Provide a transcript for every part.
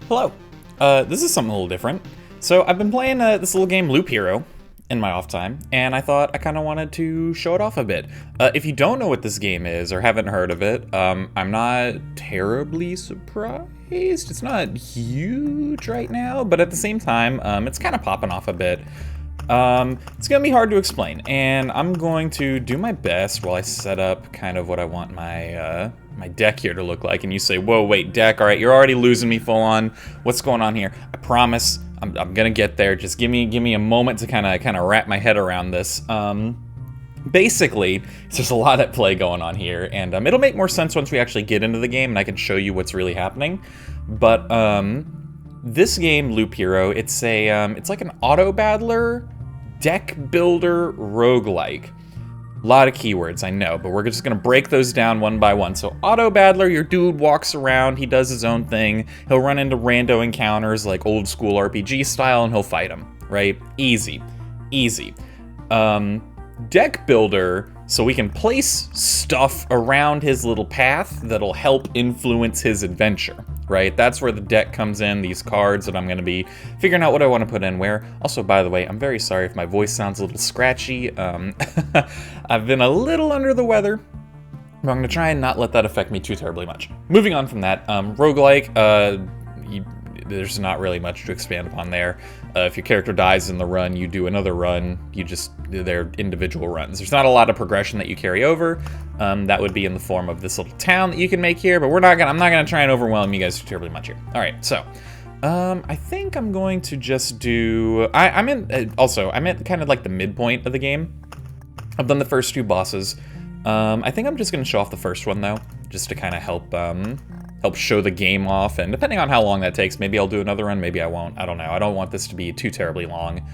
Hello. This is something a little different. So I've been playing this little game Loop Hero in my off time, and I thought I kind of wanted to show it off a bit. If you don't know what this game is or haven't heard of it, I'm not terribly surprised. It's not huge right now, but at the same time, it's kind of popping off a bit. It's gonna be hard to explain, and I'm going to do my best while I set up kind of what I want my my deck here to look like. And you say, "Whoa, wait, deck! All right, you're already losing me, Folon. What's going on here?" I promise, I'm gonna get there. Just give me a moment to kind of wrap my head around this. Basically, there's a lot at play going on here, and it'll make more sense once we actually get into the game and I can show you what's really happening. But this game, Loop Hero, it's like an auto battler, deck builder, roguelike. A lot of keywords, I know, but we're just gonna break those down one by one. So auto battler, your dude walks around, he does his own thing, he'll run into rando encounters like old school RPG style and he'll fight them, right? Easy, easy. Deck builder, so we can place stuff around his little path that'll help influence his adventure, right? That's where the deck comes in, these cards that I'm gonna be figuring out what I want to put in where. Also, by the way, I'm very sorry if my voice sounds a little scratchy. I've been a little under the weather, but I'm gonna try and not let that affect me too terribly much. Moving on from that, roguelike, there's not really much to expand upon there. If your character dies in the run, you do another run. They're individual runs. There's not a lot of progression that you carry over. That would be in the form of this little town that you can make here, but I'm not gonna try and overwhelm you guys too terribly much here. All right, so I think I'm going to just do. I'm at kind of like the midpoint of the game. I've done the first two bosses. I think I'm just gonna show off the first one though, just to kind of help show the game off, and depending on how long that takes, maybe I'll do another run, maybe I won't. I don't know. I don't want this to be too terribly long.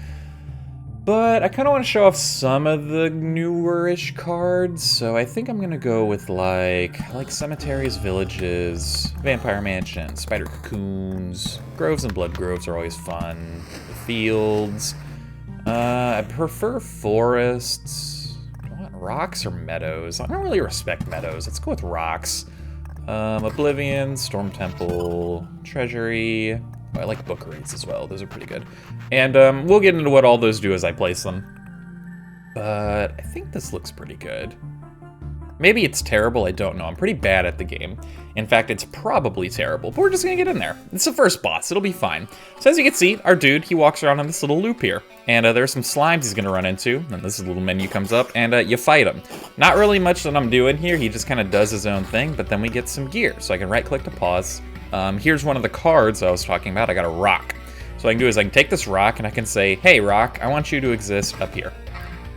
But I kind of want to show off some of the newer-ish cards, so I think I'm going to go with like cemeteries, villages, vampire mansions, spider cocoons, groves and blood groves are always fun, the fields. I prefer forests. Do I want rocks or meadows? I don't really respect meadows. Let's go with rocks. Oblivion, Storm Temple, Treasury. Oh, I like bookeries as well. Those are pretty good. And we'll get into what all those do as I place them. But I think this looks pretty good. Maybe it's terrible, I don't know. I'm pretty bad at the game. In fact, it's probably terrible, but we're just gonna get in there. It's the first boss, it'll be fine. So as you can see, our dude, he walks around on this little loop here. And there's some slimes he's gonna run into, and this little menu comes up, and you fight him. Not really much that I'm doing here, he just kind of does his own thing, but then we get some gear. So I can right-click to pause. Here's one of the cards I was talking about, I got a rock. So what I can do is I can take this rock, and I can say, "Hey rock, I want you to exist up here."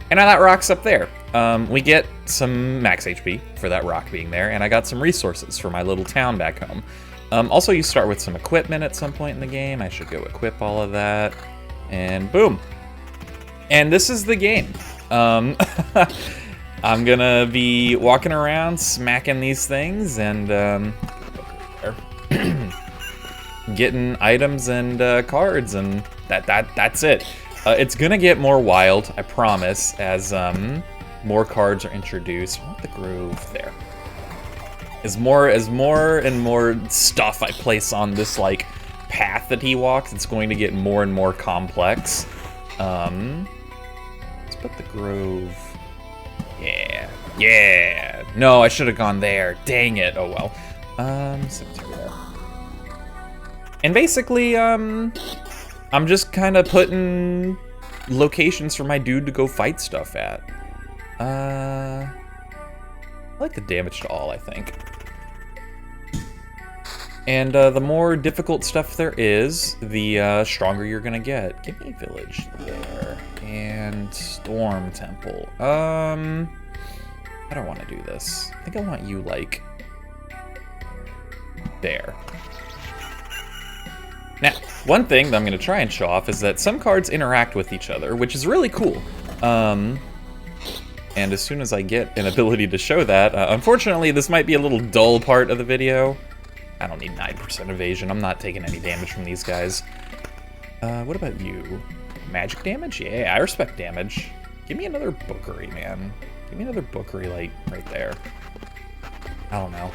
And now that rock's up there. We get some max HP for that rock being there, and I got some resources for my little town back home. Also, you start with some equipment at some point in the game. I should go equip all of that, and boom. And this is the game. I'm gonna be walking around, smacking these things, and getting items and cards, and that's it. It's gonna get more wild, I promise, as more cards are introduced. I want the grove there. As more and more stuff I place on this like path that he walks, it's going to get more and more complex. Let's put the grove. Yeah. No, I should have gone there. Dang it. Oh well. Cemetery there. And basically, I'm just kind of putting locations for my dude to go fight stuff at. I like the damage to all, I think. And the more difficult stuff there is, the stronger you're gonna get. Give me village there. And Storm Temple. I don't want to do this. I think I want you, like, there. Now, one thing that I'm going to try and show off is that some cards interact with each other, which is really cool. And as soon as I get an ability to show that, unfortunately, this might be a little dull part of the video. I don't need 9% evasion. I'm not taking any damage from these guys. What about you? Magic damage? Yeah, I respect damage. Give me another bookery, man. Give me another bookery, like, right there. I don't know.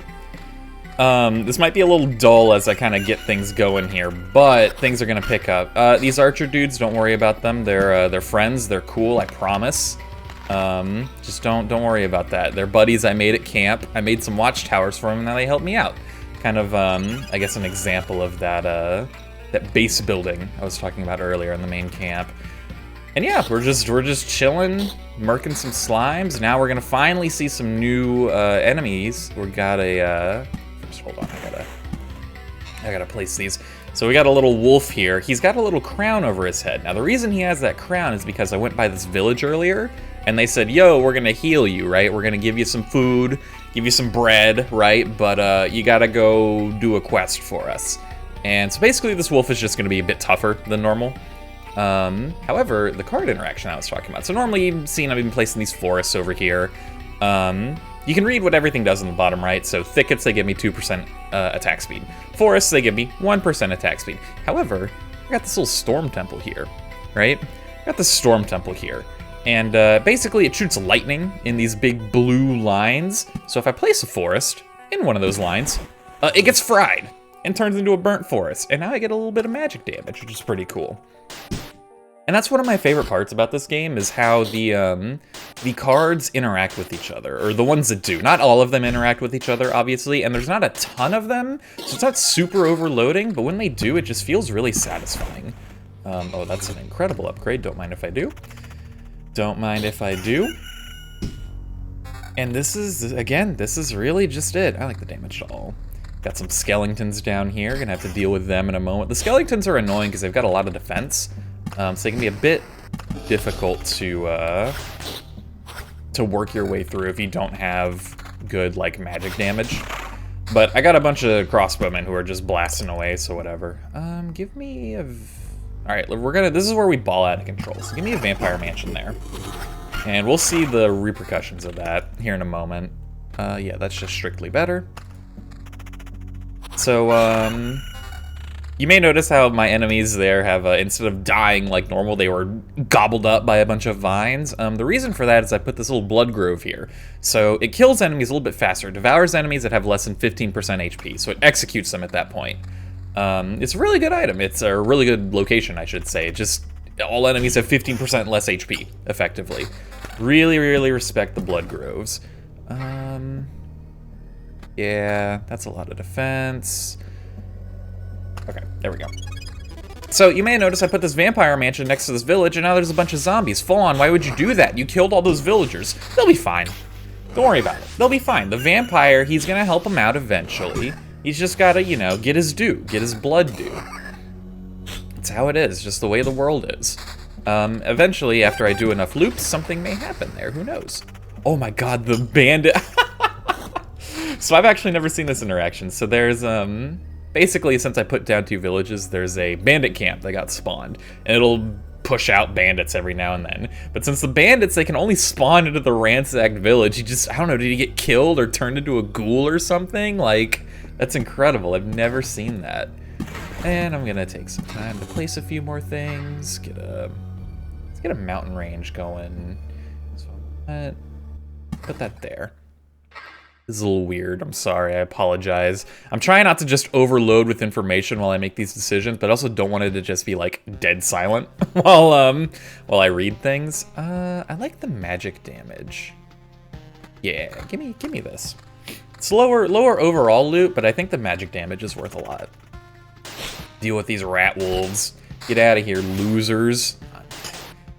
This might be a little dull as I kind of get things going here, but things are gonna pick up. These archer dudes, don't worry about them. They're friends. They're cool. I promise. Just don't worry about that. They're buddies I made at camp. I made some watchtowers for them, and now they helped me out. Kind of, I guess, an example of that that base building I was talking about earlier in the main camp. And yeah, we're just chilling, murking some slimes. Now we're gonna finally see some new enemies. We got a just hold on, I gotta place these. So we got a little wolf here. He's got a little crown over his head. Now the reason he has that crown is because I went by this village earlier and they said, yo, we're gonna heal you, right? We're gonna give you some food, give you some bread, right? But you gotta go do a quest for us. And so basically this wolf is just gonna be a bit tougher than normal. However, the card interaction I was talking about. So normally you've seen I've been placing these forests over here. You can read what everything does on the bottom right. So thickets, they give me 2% attack speed. Forests, they give me 1% attack speed. However, I got this little storm temple here, right? I got this storm temple here. And basically it shoots lightning in these big blue lines. So if I place a forest in one of those lines, it gets fried and turns into a burnt forest. And now I get a little bit of magic damage, which is pretty cool. And that's one of my favorite parts about this game is how the cards interact with each other, or the ones that do. Not all of them interact with each other, obviously, and there's not a ton of them, so it's not super overloading, but when they do, it just feels really satisfying. Oh, that's an incredible upgrade. Don't mind if I do. Don't mind if I do. And this is, again, this is really just it. I like the damage to all. Got some skeletons down here. Gonna have to deal with them in a moment. The skeletons are annoying because they've got a lot of defense. So they can be a bit difficult to work your way through if you don't have good, like, magic damage. But I got a bunch of crossbowmen who are just blasting away, so whatever. Give me a... Alright, this is where we ball out of control, so give me a vampire mansion there. And we'll see the repercussions of that here in a moment. Yeah, that's just strictly better. So, you may notice how my enemies there have, instead of dying like normal, they were gobbled up by a bunch of vines. The reason for that is I put this little blood grove here. So it kills enemies a little bit faster, devours enemies that have less than 15% HP, so it executes them at that point. It's a really good item. It's a really good location, I should say. Just all enemies have 15% less HP, effectively. Really, really respect the blood groves. Yeah, that's a lot of defense. Okay, there we go. So you may notice I put this vampire mansion next to this village, and now there's a bunch of zombies. Folon, why would you do that? You killed all those villagers. They'll be fine. Don't worry about it. They'll be fine. The vampire, he's gonna help them out eventually. He's just gotta, you know, get his due, get his blood due. That's how it is, just the way the world is. Eventually, after I do enough loops, something may happen there. Who knows? Oh my god, the bandit. So I've actually never seen this interaction. So there's, basically, since I put down 2 villages, there's a bandit camp that got spawned. And it'll push out bandits every now and then. But since the bandits, they can only spawn into the ransacked village, he just, I don't know, did he get killed or turned into a ghoul or something? Like, that's incredible. I've never seen that. And I'm gonna take some time to place a few more things. Let's get a mountain range going. So put that there. This is a little weird. I'm sorry. I apologize. I'm trying not to just overload with information while I make these decisions, but I also don't want it to just be like dead silent while I read things. I like the magic damage. Yeah, give me this. It's lower overall loot, but I think the magic damage is worth a lot. Deal with these rat wolves. Get out of here, losers.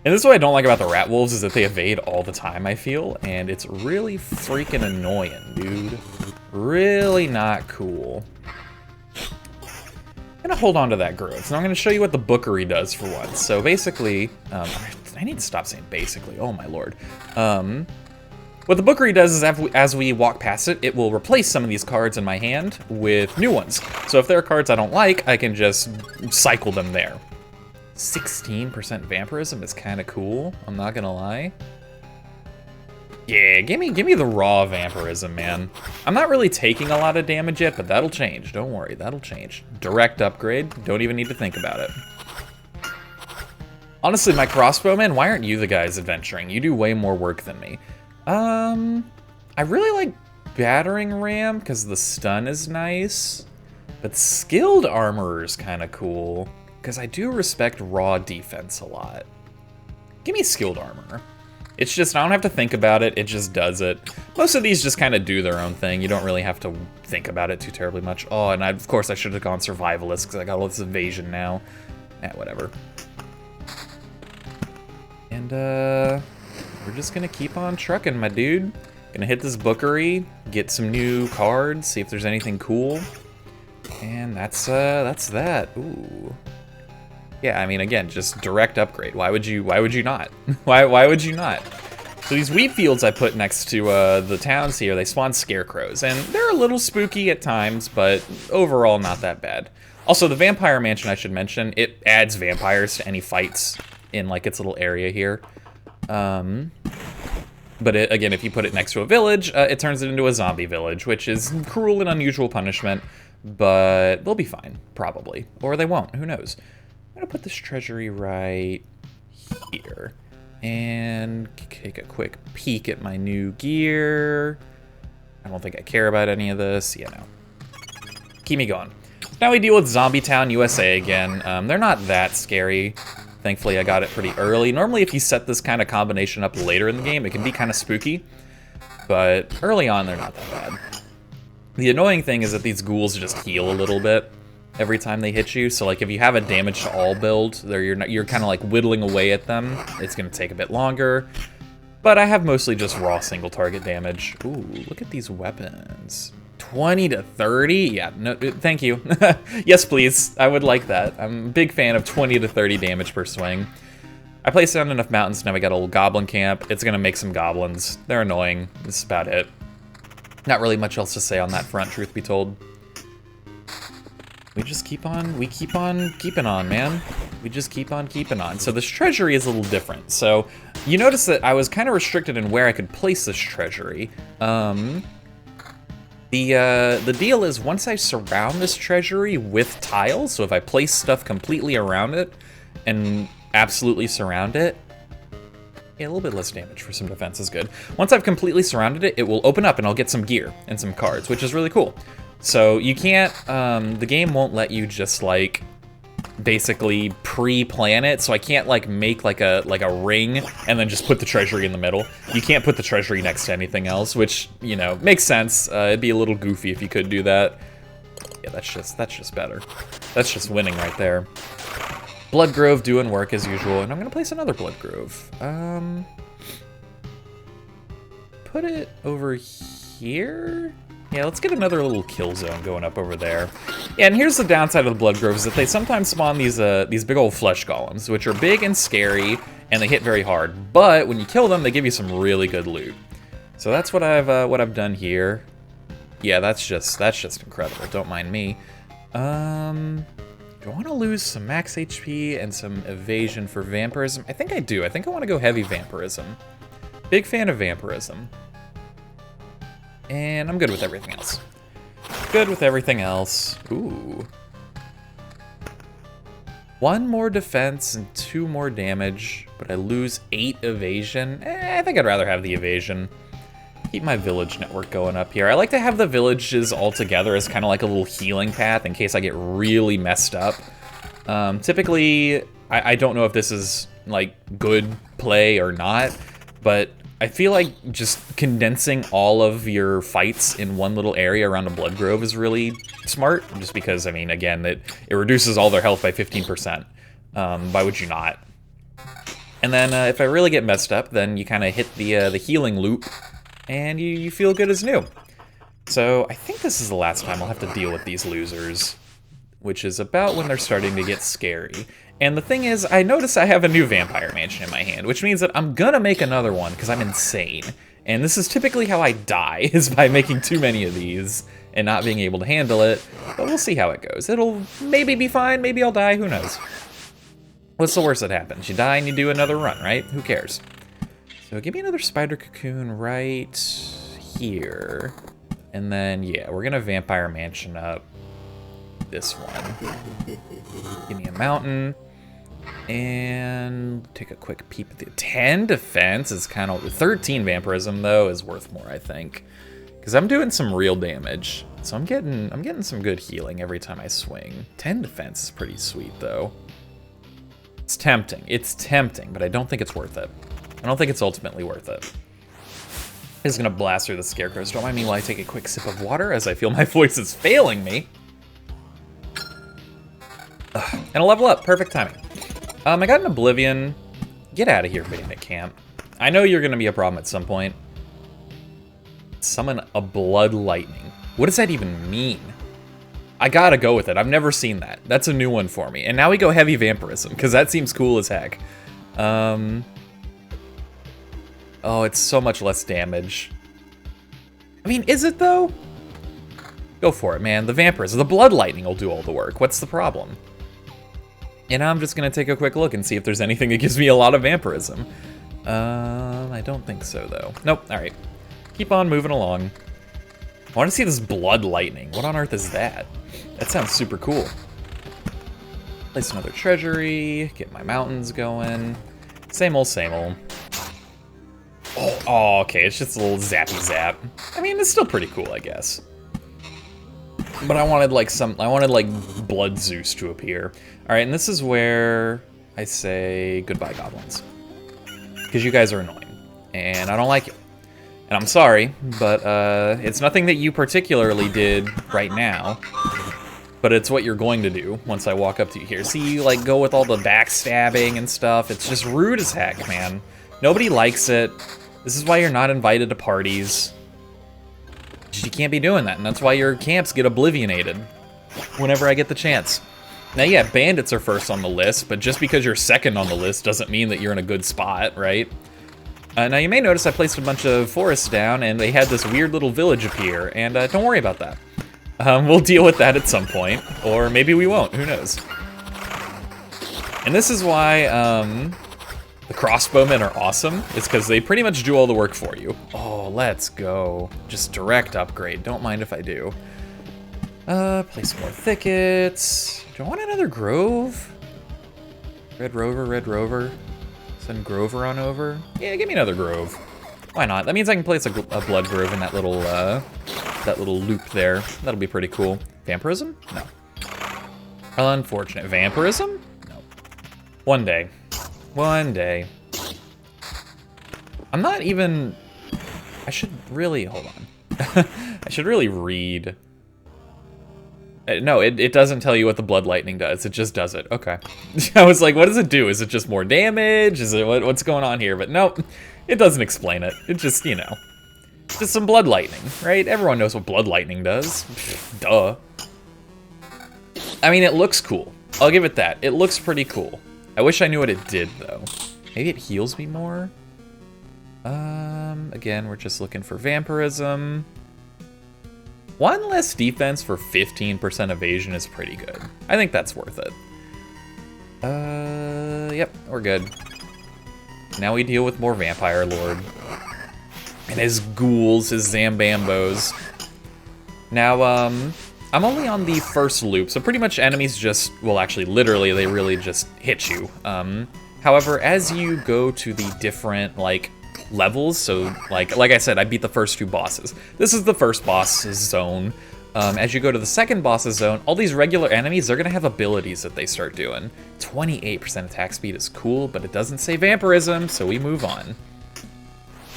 And this is what I don't like about the rat wolves, is that they evade all the time, I feel, and it's really freaking annoying, dude. Really not cool. I'm gonna hold on to that growth. So I'm gonna show you what the bookery does for once. So basically, I need to stop saying basically, oh my lord. What the bookery does is as we walk past it, it will replace some of these cards in my hand with new ones. So if there are cards I don't like, I can just cycle them there. 16% vampirism is kind of cool, I'm not gonna lie. Yeah, give me the raw vampirism, man. I'm not really taking a lot of damage yet, but that'll change. Don't worry, that'll change. Direct upgrade, don't even need to think about it. Honestly, my crossbowmen, why aren't you the guys adventuring? You do way more work than me. I really like battering ram because the stun is nice, but skilled armor is kind of cool because I do respect raw defense a lot. Give me skilled armor. It's just, I don't have to think about it, it just does it. Most of these just kind of do their own thing. You don't really have to think about it too terribly much. Oh, and of course I should have gone survivalist because I got all this evasion now. Whatever. And we're just gonna keep on trucking, my dude. Gonna hit this bookery, get some new cards, see if there's anything cool. And that's that. Ooh. Yeah, I mean, again, just direct upgrade. Why would you not? why would you not? So these wheat fields I put next to the towns here, they spawn scarecrows, and they're a little spooky at times, but overall not that bad. Also, the vampire mansion, I should mention, it adds vampires to any fights in like its little area here. But again, if you put it next to a village, it turns it into a zombie village, which is cruel and unusual punishment, but they'll be fine, probably. Or they won't, who knows? I'm gonna put this treasury right here and take a quick peek at my new gear. I don't think I care about any of this. Yeah, no. Keep me going. Now we deal with Zombie Town, USA again. They're not that scary. Thankfully, I got it pretty early. Normally, if you set this kind of combination up later in the game, it can be kind of spooky. But early on, they're not that bad. The annoying thing is that these ghouls just heal a little bit every time they hit you. So like if you have a damage to all build, you're kind of like whittling away at them. It's gonna take a bit longer. But I have mostly just raw single target damage. Ooh, look at these weapons. 20 to 30? Yeah, no, thank you. Yes, please. I would like that. I'm a big fan of 20 to 30 damage per swing. I placed down enough mountains, now we got a little goblin camp. It's gonna make some goblins. They're annoying. That's about it. Not really much else to say on that front, truth be told. We keep on keeping on, man. We just keep on keeping on. So this treasury is a little different. So you notice that I was kind of restricted in where I could place this treasury. The deal is once I surround this treasury with tiles, so if I place stuff completely around it and absolutely surround it, yeah, a little bit less damage for some defense is good. Once I've completely surrounded it, it will open up and I'll get some gear and some cards, which is really cool. So you can't, the game won't let you just like basically pre-plan it. So I can't like make like a ring and then just put the treasury in the middle. You can't put the treasury next to anything else, which, you know, makes sense. It'd be a little goofy if you could do that. Yeah, that's just better. That's just winning right there. Blood Grove doing work as usual, and I'm gonna place another Blood Grove. Put it over here? Yeah, let's get another little kill zone going up over there. Yeah, and here's the downside of the Blood Groves, is that they sometimes spawn these big old flesh golems, which are big and scary, and they hit very hard. But when you kill them, they give you some really good loot. So that's what I've done here. Yeah, that's just incredible. Don't mind me. Do I want to lose some max HP and some evasion for vampirism? I think I do. I think I want to go heavy vampirism. Big fan of vampirism. And I'm good with everything else. Good with everything else. Ooh. 1 more defense and 2 more damage, but I lose 8 evasion. I think I'd rather have the evasion. Keep my village network going up here. I like to have the villages all together as kind of like a little healing path in case I get really messed up. Typically, I don't know if this is like good play or not, but I feel like just condensing all of your fights in one little area around a Blood Grove is really smart, just because, I mean, again, it reduces all their health by 15%. Why would you not? And then if I really get messed up, then you kind of hit the healing loop, and you feel good as new. So I think this is the last time I'll have to deal with these losers, which is about when they're starting to get scary. And the thing is, I notice I have a new vampire mansion in my hand, which means that I'm gonna make another one because I'm insane. And this is typically how I die, is by making too many of these and not being able to handle it. But we'll see how it goes. It'll maybe be fine, maybe I'll die, who knows. What's the worst that happens? You die and you do another run, right? Who cares? So give me another spider cocoon right here. And then, yeah, we're gonna vampire mansion up this one. Give me a mountain. And take a quick peep at the 10 defense is kind of 13 vampirism though is worth more, I think. Because I'm doing some real damage. So I'm getting some good healing every time I swing. 10 defense is pretty sweet, though. It's tempting, but I don't think it's worth it. I don't think it's ultimately worth it. I'm just gonna blast through the scarecrows. Don't mind me while I take a quick sip of water as I feel my voice is failing me. And a level up, perfect timing. I got an Oblivion. Get out of here, Bandit Camp. I know you're gonna be a problem at some point. Summon a Blood Lightning. What does that even mean? I gotta go with it. I've never seen that. That's a new one for me. And now we go Heavy Vampirism, because that seems cool as heck. Oh, it's so much less damage. I mean, is it though? Go for it, man. The Vampirism, the Blood Lightning will do all the work. What's the problem? And I'm just gonna take a quick look and see if there's anything that gives me a lot of Vampirism. I don't think so, though. Nope, all right. Keep on moving along. I want to see this Blood Lightning. What on earth is that? That sounds super cool. Place another treasury, get my mountains going. Same old, same old. Oh, okay, it's just a little zappy zap. I mean, it's still pretty cool, I guess. But I wanted like Blood Zeus to appear. All right, and this is where I say goodbye, goblins. Because you guys are annoying, and I don't like it. And I'm sorry, but it's nothing that you particularly did right now. But it's what you're going to do once I walk up to you here. See, you like go with all the backstabbing and stuff. It's just rude as heck, man. Nobody likes it. This is why you're not invited to parties. You can't be doing that, and that's why your camps get oblivionated whenever I get the chance. Now, yeah, bandits are first on the list, but just because you're second on the list doesn't mean that you're in a good spot, right? Now, you may notice I placed a bunch of forests down, and they had this weird little village appear, and don't worry about that. We'll deal with that at some point, or maybe we won't, who knows. And this is why the crossbowmen are awesome, is because they pretty much do all the work for you. Oh, let's go. Just direct upgrade, don't mind if I do. Place more thickets. Do I want another grove? Red Rover. Send Grover on over. Yeah, give me another grove. Why not? That means I can place a blood grove in that little loop there. That'll be pretty cool. Vampirism? No. Unfortunate. Vampirism? No. One day. One day. I'm not even... I should really... Hold on. I should really read... No, it doesn't tell you what the Blood Lightning does. It just does it. Okay. I was like, what does it do? Is it just more damage? Is it what's going on here? But nope, it doesn't explain it. It just, you know, just some Blood Lightning, right? Everyone knows what Blood Lightning does. Duh. I mean, it looks cool. I'll give it that. It looks pretty cool. I wish I knew what it did, though. Maybe it heals me more? Again, we're just looking for Vampirism. One less defense for 15% evasion is pretty good. I think that's worth it. Yep, we're good. Now we deal with more Vampire Lord. And his ghouls, his Zambambos. Now, I'm only on the first loop, so pretty much enemies just, well actually, literally, they really just hit you. However, as you go to the different, like, levels, so like I said, I beat the first two bosses. This is the first boss's zone. As you go to the second boss's zone, all these regular enemies, they're gonna have abilities that they start doing. 28% attack speed is cool, but it doesn't say vampirism, so we move on.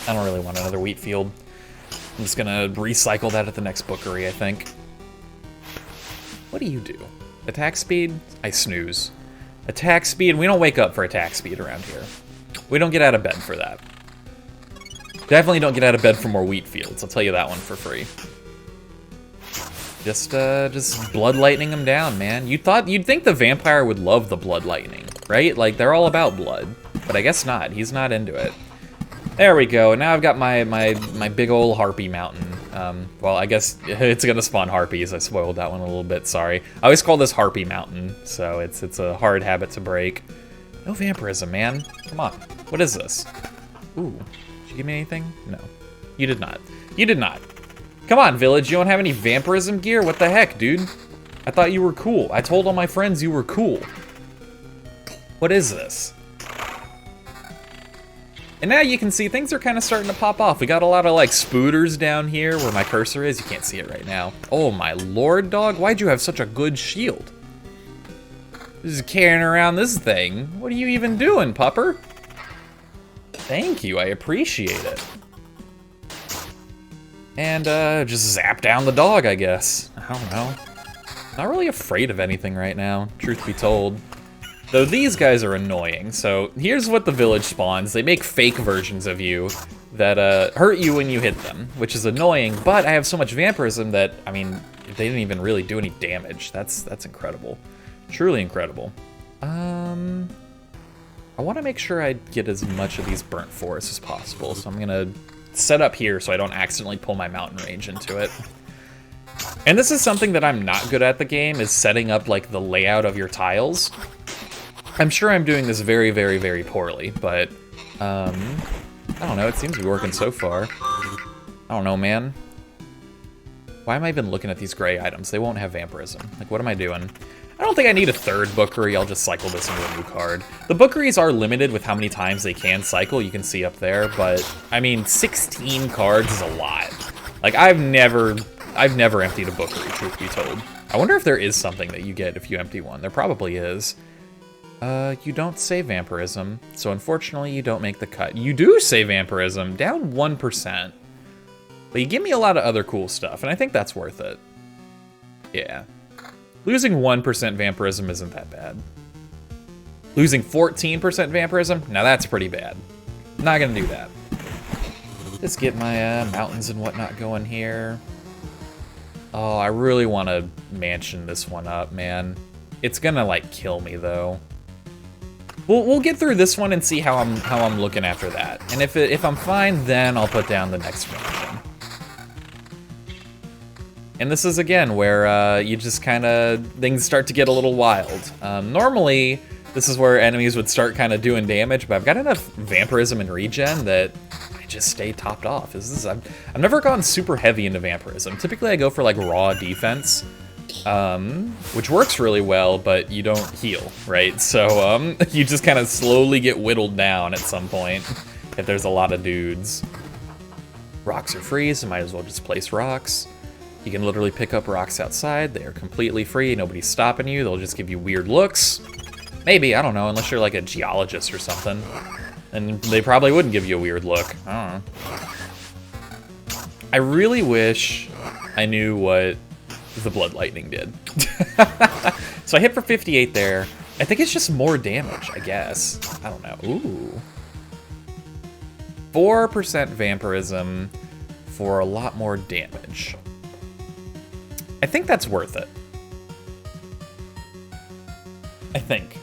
I don't really want another wheat field. I'm just gonna recycle that at the next bookery, I think. What do you do? Attack speed? I snooze. Attack speed? We don't wake up for attack speed around here. We don't get out of bed for that. Definitely don't get out of bed for more wheat fields. I'll tell you that one for free. Just blood lightning them down, man. You'd think the vampire would love the blood lightning, right? Like they're all about blood, but I guess not. He's not into it. There we go. Now I've got my big old harpy mountain. Well, I guess it's gonna spawn harpies. I spoiled that one a little bit. Sorry. I always call this harpy mountain, so it's a hard habit to break. No vampirism, man. Come on. What is this? Ooh. Did you give me anything? No. You did not. You did not. Come on, village. You don't have any vampirism gear? What the heck, dude? I thought you were cool. I told all my friends you were cool. What is this? And now you can see things are kind of starting to pop off. We got a lot of like spooters down here where my cursor is. You can't see it right now. Oh my lord, dog. Why'd you have such a good shield? Just carrying around this thing. What are you even doing, pupper? Thank you, I appreciate it. And just zap down the dog, I guess. I don't know. Not really afraid of anything right now, truth be told. Though these guys are annoying, so here's what the village spawns. They make fake versions of you that hurt you when you hit them, which is annoying, but I have so much vampirism that, I mean, they didn't even really do any damage. That's incredible. Truly incredible. I want to make sure I get as much of these burnt forests as possible, so I'm gonna set up here so I don't accidentally pull my mountain range into it. And this is something that I'm not good at the game, is setting up like the layout of your tiles. I'm sure I'm doing this very, very, very poorly, but I don't know, it seems to be working so far. I don't know, man. Why am I even looking at these gray items? They won't have vampirism. Like, what am I doing? I don't think I need a third bookery. I'll just cycle this into a new card. The bookeries are limited with how many times they can cycle. You can see up there, but I mean, 16 cards is a lot. Like, I've never emptied a bookery, truth be told. I wonder if there is something that you get if you empty one. There probably is. You don't say vampirism, so unfortunately you don't make the cut. You do say vampirism, down 1%. But you give me a lot of other cool stuff, and I think that's worth it. Yeah. Losing 1% vampirism isn't that bad. Losing 14% vampirism? Now that's pretty bad. Not gonna do that. Just get my mountains and whatnot going here. Oh, I really want to mansion this one up, man. It's gonna like kill me though. We'll get through this one and see how I'm looking after that. And if I'm fine, then I'll put down the next mansion. And this is again where you just kind of things start to get a little wild. Normally, this is where enemies would start kind of doing damage, but I've got enough vampirism and regen that I just stay topped off. I've never gone super heavy into vampirism. Typically, I go for like raw defense. Which works really well, but you don't heal, right? So, you just kind of slowly get whittled down at some point if there's a lot of dudes. Rocks are free, so might as well just place rocks. You can literally pick up rocks outside. They are completely free. Nobody's stopping you. They'll just give you weird looks. Maybe, I don't know, unless you're like a geologist or something. And they probably wouldn't give you a weird look. I don't know. I really wish I knew what the blood lightning did. So I hit for 58 there. I think it's just more damage, I guess. I don't know. Ooh. 4% vampirism for a lot more damage. I think that's worth it. I think.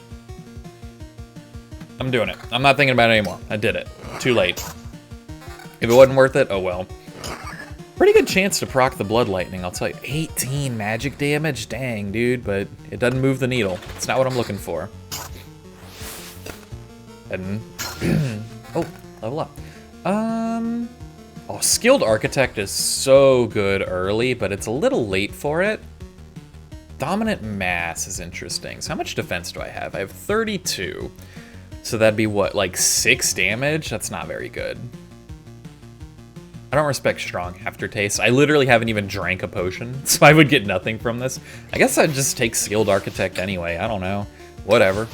I'm doing it. I'm not thinking about it anymore. I did it. Too late. If it wasn't worth it, oh well. Pretty good chance to proc the blood lightning, I'll tell you. 18 magic damage? Dang, dude, but it doesn't move the needle. It's not what I'm looking for. And oh, level up. Oh, Skilled Architect is so good early, but it's a little late for it. Dominant Mass is interesting. So how much defense do I have? I have 32. So that'd be what, like 6 damage? That's not very good. I don't respect strong aftertaste. I literally haven't even drank a potion, so I would get nothing from this. I guess I'd just take Skilled Architect anyway. I don't know. Whatever.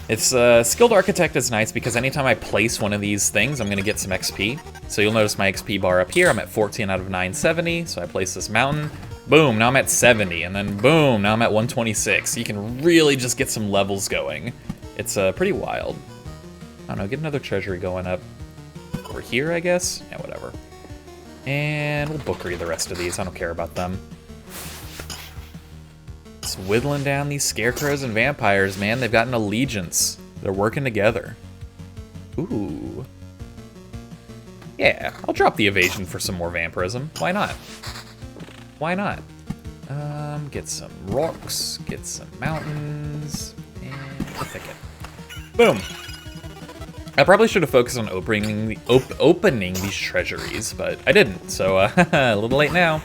It's Skilled Architect is nice because anytime I place one of these things, I'm gonna get some XP. So you'll notice my XP bar up here. I'm at 14 out of 970. So I place this mountain. Boom, now I'm at 70, and then boom, now I'm at 126. So you can really just get some levels going. It's pretty wild. I don't know, get another treasury going up. Over here, I guess? Yeah, whatever. And we'll bookery the rest of these. I don't care about them. Just whittling down these scarecrows and vampires, man. They've got an allegiance. They're working together. Ooh. Yeah, I'll drop the evasion for some more vampirism. Why not? Why not? Get some rocks, get some mountains, and a thicket. Boom. I probably should have focused on opening these treasuries, but I didn't, so a little late now.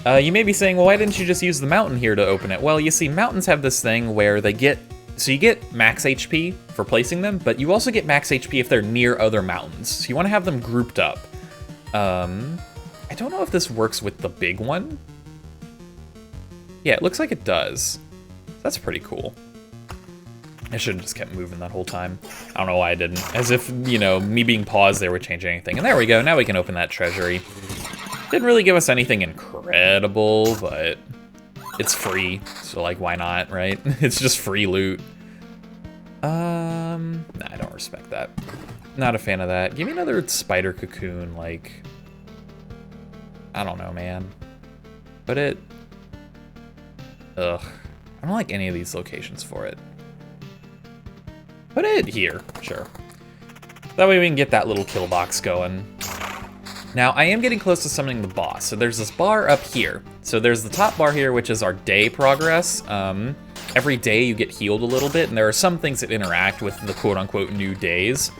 You may be saying, well, why didn't you just use the mountain here to open it? Well, you see, mountains have this thing where they get So you get max HP for placing them, but you also get max HP if they're near other mountains. So you want to have them grouped up. I don't know if this works with the big one. Yeah, it looks like it does. That's pretty cool. I should have just kept moving that whole time. I don't know why I didn't. As if, you know, me being paused there would change anything. And there we go, now we can open that treasury. Didn't really give us anything incredible, but it's free. So, like, why not, right? It's just free loot. Nah, I don't respect that. Not a fan of that. Give me another spider cocoon, like... I don't know, man. But it... Ugh. I don't like any of these locations for it. Put it here, sure. That way we can get that little kill box going. Now, I am getting close to summoning the boss. So there's this bar up here. So there's the top bar here, which is our day progress. Every day you get healed a little bit, and there are some things that interact with the quote-unquote new days.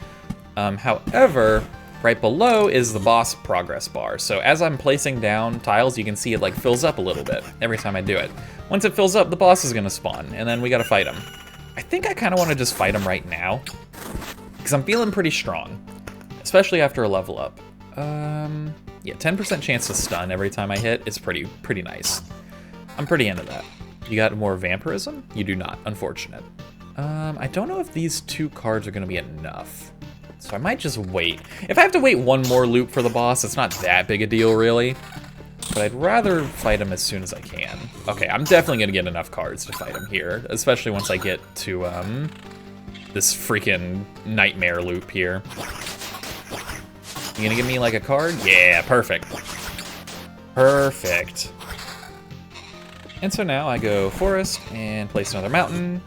However, right below is the boss progress bar. So as I'm placing down tiles, you can see it like fills up a little bit every time I do it. Once it fills up, the boss is gonna spawn, and then we gotta fight him. I think I kind of want to just fight him right now, because I'm feeling pretty strong, especially after a level up. Yeah, 10% chance to stun every time I hit is pretty nice. I'm pretty into that. You got more vampirism? You do not, unfortunate. I don't know if these 2 cards are going to be enough, so I might just wait. If I have to wait one more loop for the boss, it's not that big a deal, really. But I'd rather fight him as soon as I can. Okay, I'm definitely gonna get enough cards to fight him here, especially once I get to, this freaking nightmare loop here. You gonna give me, like, a card? Yeah, perfect. Perfect. And so now I go forest and place another mountain.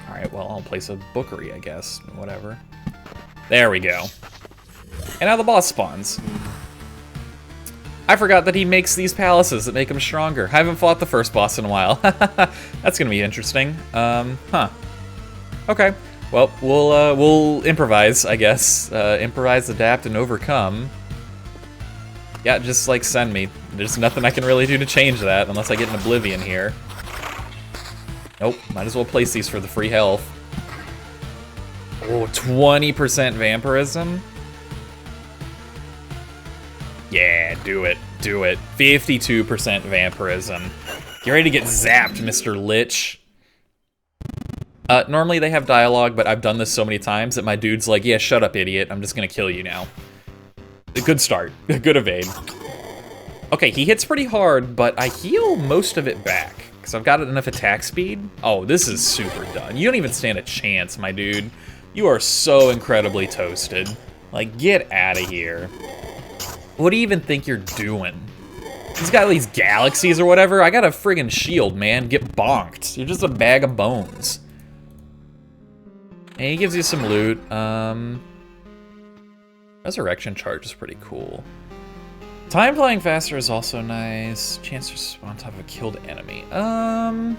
All right, well, I'll place a bookery, I guess, whatever. There we go. And now the boss spawns. I forgot that he makes these palaces that make him stronger. I haven't fought the first boss in a while. That's gonna be interesting. Huh. Okay. Well, we'll improvise, I guess. Improvise, adapt, and overcome. Yeah, just like send me. There's nothing I can really do to change that unless I get an oblivion here. Nope. Might as well place these for the free health. Oh, 20% vampirism. Yeah, do it. Do it. 52% vampirism. Get ready to get zapped, Mr. Lich. Normally they have dialogue, but I've done this so many times that my dude's like, yeah, shut up, idiot. I'm just gonna kill you now. A good start. A good evade. Okay, he hits pretty hard, but I heal most of it back, because I've got enough attack speed. Oh, this is super done. You don't even stand a chance, my dude. You are so incredibly toasted. Like, get out of here. What do you even think you're doing? He's got these galaxies or whatever. I got a friggin' shield, man. Get bonked. You're just a bag of bones. And he gives you some loot. Resurrection charge is pretty cool. Time flying faster is also nice. Chance to spawn on top of a killed enemy. I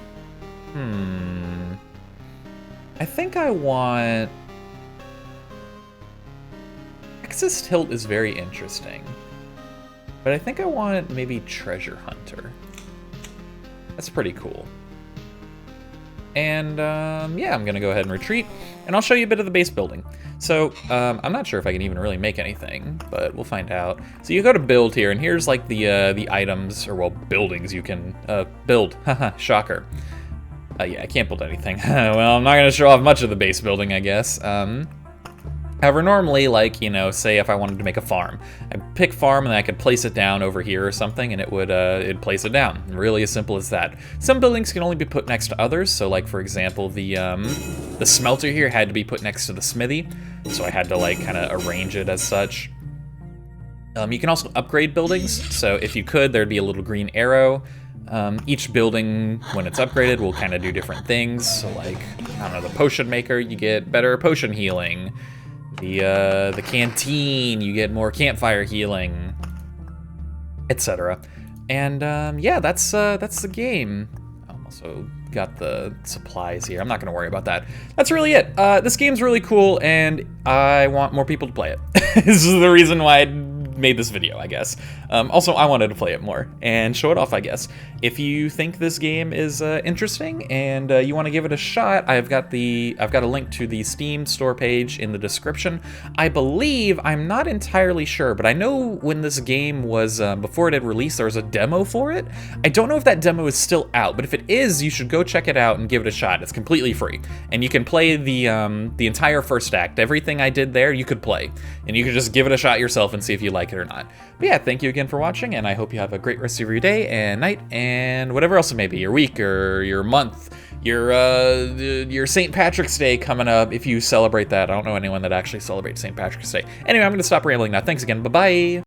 think I want... Axis tilt is very interesting. But I think I want maybe Treasure Hunter. That's pretty cool. And yeah, I'm gonna go ahead and retreat, and I'll show you a bit of the base building. So I'm not sure if I can even really make anything, but we'll find out. So you go to build here, and here's like the items, or well, buildings you can build. Haha, shocker. Yeah, I can't build anything. Well, I'm not gonna show off much of the base building, I guess. However, normally, like, you know, say if I wanted to make a farm, I'd pick farm and then I could place it down over here or something, and it would it'd place it down. Really as simple as that. Some buildings can only be put next to others, so like for example, the smelter here had to be put next to the smithy, so I had to like kind of arrange it as such. You can also upgrade buildings, so if you could, there'd be a little green arrow. Each building, when it's upgraded, will kind of do different things. So like, I don't know, the potion maker, you get better potion healing. The canteen, you get more campfire healing, etc. And yeah, that's the game. I also got the supplies here. I'm not gonna worry about that. That's really it. This game's really cool, and I want more people to play it. This is the reason why I made this video, I guess. Also, I wanted to play it more and show it off, I guess. If you think this game is interesting and you want to give it a shot, I've got a link to the Steam store page in the description. I believe, I'm not entirely sure, but I know when this game was, before it had released, there was a demo for it. I don't know if that demo is still out, but if it is, you should go check it out and give it a shot. It's completely free, and you can play the entire first act. Everything I did there, you could play, and you could just give it a shot yourself and see if you like it or not. But yeah, thank you again for watching, and I hope you have a great rest of your day and night and whatever else it may be, your week or your month, your St. Patrick's Day coming up, if you celebrate that. I don't know anyone that actually celebrates St. Patrick's Day. Anyway, I'm going to stop rambling now. Thanks again. Bye-bye.